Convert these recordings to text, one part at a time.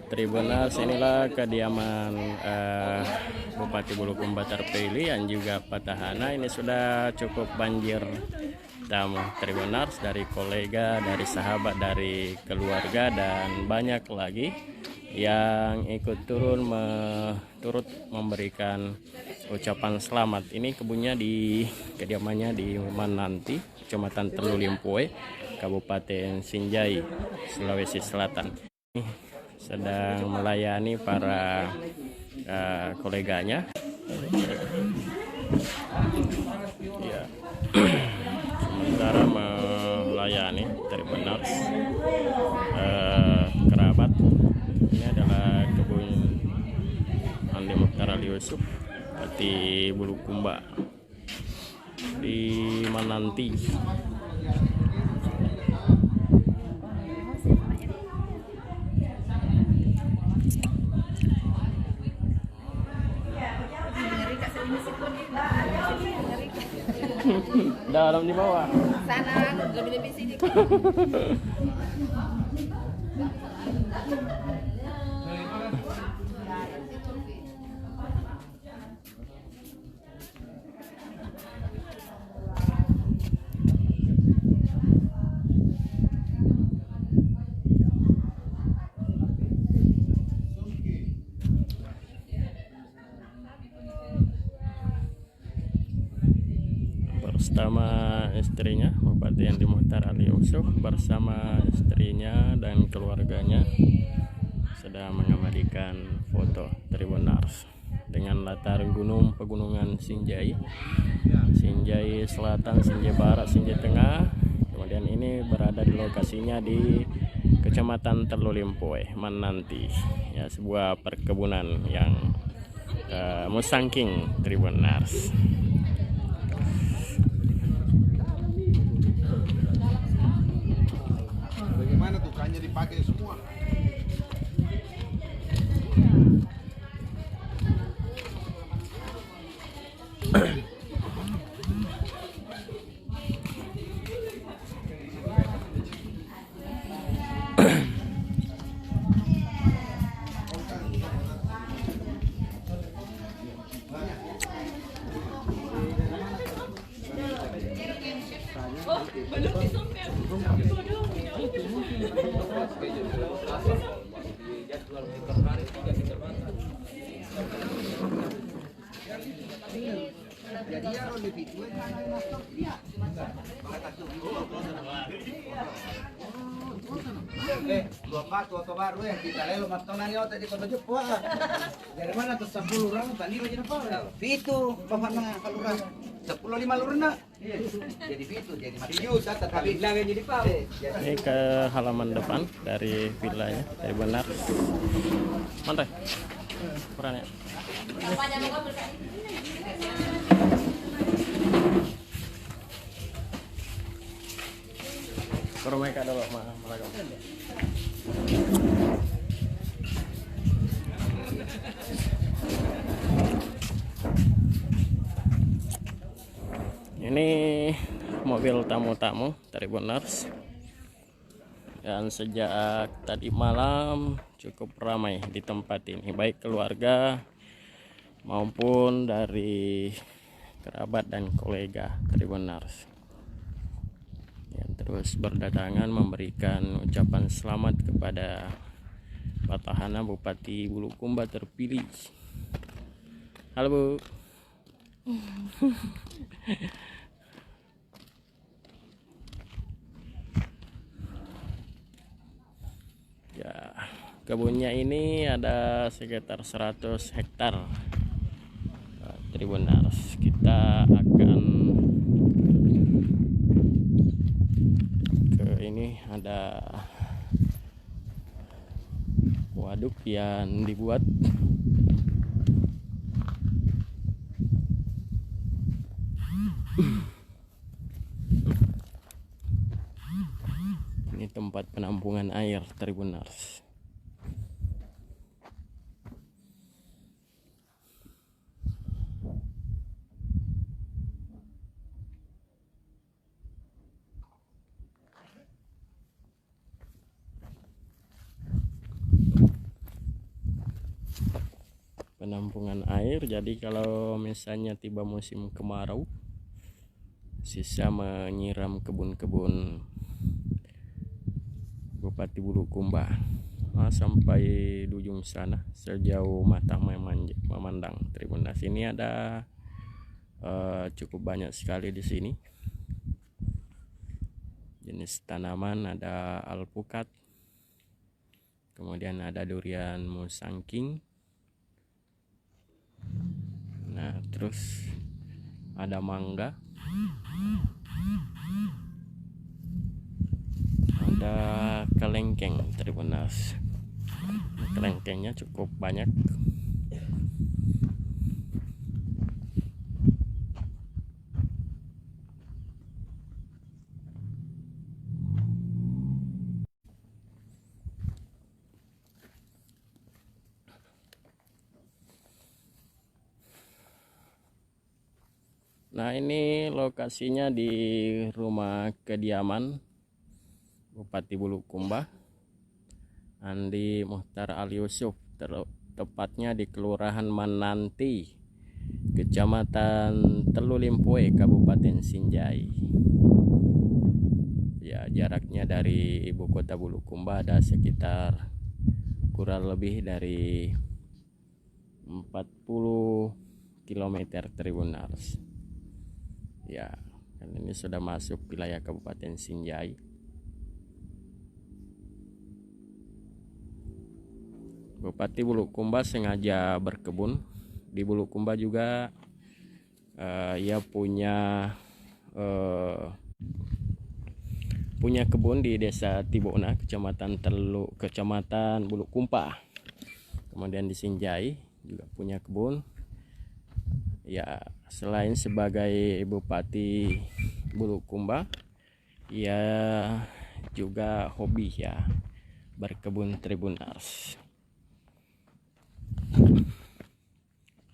Tribuners, inilah kediaman Bupati Bulukumba terpilih yang juga petahana. Ini sudah cukup banjir tamu Tribuners, dari kolega, dari sahabat, dari keluarga, dan banyak lagi yang ikut turut memberikan ucapan selamat. Ini kebunnya di kediamannya di Mananti, Kecamatan Telu Limpoe, Kabupaten Sinjai, Sulawesi Selatan. Sedang melayani para koleganya. Ya. Sementara melayani Tribuners kerabat. Ini adalah kebun Andi Mukhtar Ali Yusuf di Bulukumba di Mananti. Dalam di bawah. Sana, lebih sini. Bersama istrinya, Bupati Andi Mukhtar Ali Yusuf bersama istrinya dan keluarganya sedang mengabadikan foto Tribuners dengan latar pegunungan Sinjai, Sinjai Selatan, Sinjai Barat, Sinjai Tengah. Kemudian ini berada di lokasinya di Kecamatan Telu Limpoe, Mananti, ya, sebuah perkebunan yang musangking Tribuners. Bagaimana tuh kannya dipakai semua? Dua foto baru ya kita lelo matongan yo tadi kota Jepang. Dari mana tuh 10 orang tadi aja apa? Itu bapak na kalura 10 5 lurna. Jadi itu jadi mati juta tapi bilang jadi Pak. Ini ke halaman depan dari villanya Tribuners. Mana? Perannya. Kalau mereka dulu mereka. Ini mobil tamu-tamu Tribuners dan sejak tadi malam cukup ramai di tempat ini, baik keluarga maupun dari kerabat dan kolega Tribuners yang terus berdatangan memberikan ucapan selamat kepada petahana Bupati Bulukumba terpilih. Halo Bu. Ya, kebunnya ini ada sekitar 100 hektar Tribuners. Kita akan ke ini, ada waduk yang dibuat ini tempat penampungan air Tribuners. penampungan air. Jadi kalau misalnya tiba musim kemarau, sisa menyiram kebun-kebun Bupati Bulukumba sampai di ujung sana sejauh mata memandang. Tribunars ini ada cukup banyak sekali di sini jenis tanaman, ada alpukat, kemudian ada durian musangking, nah terus ada mangga, ada kelengkeng. Tribunars, kelengkengnya cukup banyak. Nah, ini lokasinya di rumah kediaman Bupati Bulukumba Andi Muhtar Ali Yusuf, tepatnya di Kelurahan Mananti, Kecamatan Telulimpoe, Kabupaten Sinjai. Ya, jaraknya dari ibu kota Bulukumba ada sekitar kurang lebih dari 40 km. Tribunars. Ya, kan ini sudah masuk wilayah Kabupaten Sinjai. Bupati Bulukumba sengaja berkebun. Di Bulukumba juga ia punya kebun di Desa Tibona, Kecamatan Bulukumba. Kemudian di Sinjai juga punya kebun. Ya, selain sebagai Bupati Bulukumba, ia juga hobi ya berkebun. Tribunars.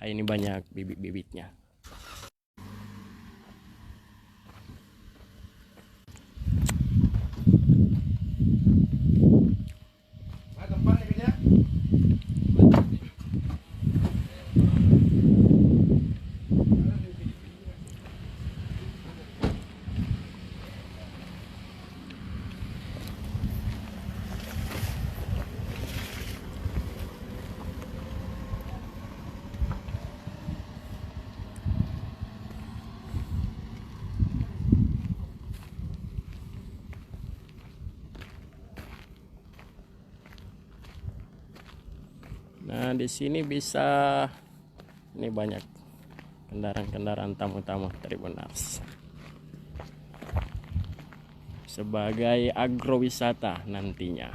Ini banyak bibit-bibitnya. Nah, di sini bisa ini banyak kendaraan-kendaraan tamu-tamu. Tribunars, sebagai agrowisata nantinya.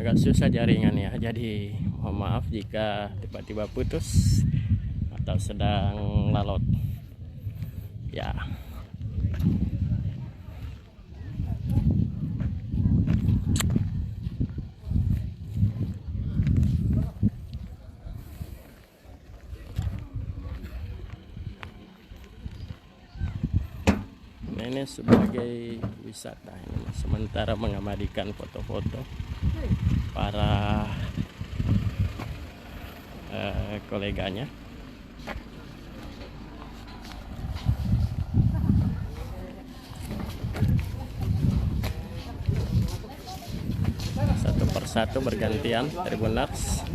Agak susah jaringan ya, jadi mohon maaf jika tiba-tiba putus atau sedang lalot ya. Nah, ini sebagai wisata, ini sementara mengabadikan foto-foto para koleganya. Satu persatu bergantian. Tribunars.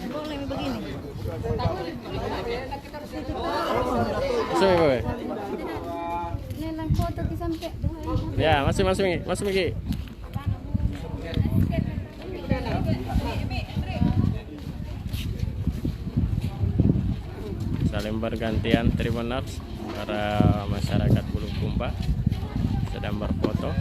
Boleh begini. Nelang foto di sampai. Ya, masuk Miki. saling bergantian Tribuners, para masyarakat Bulukumba sedang berfoto.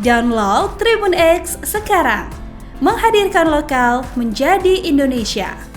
Download Tribun X sekarang, menghadirkan lokal menjadi Indonesia.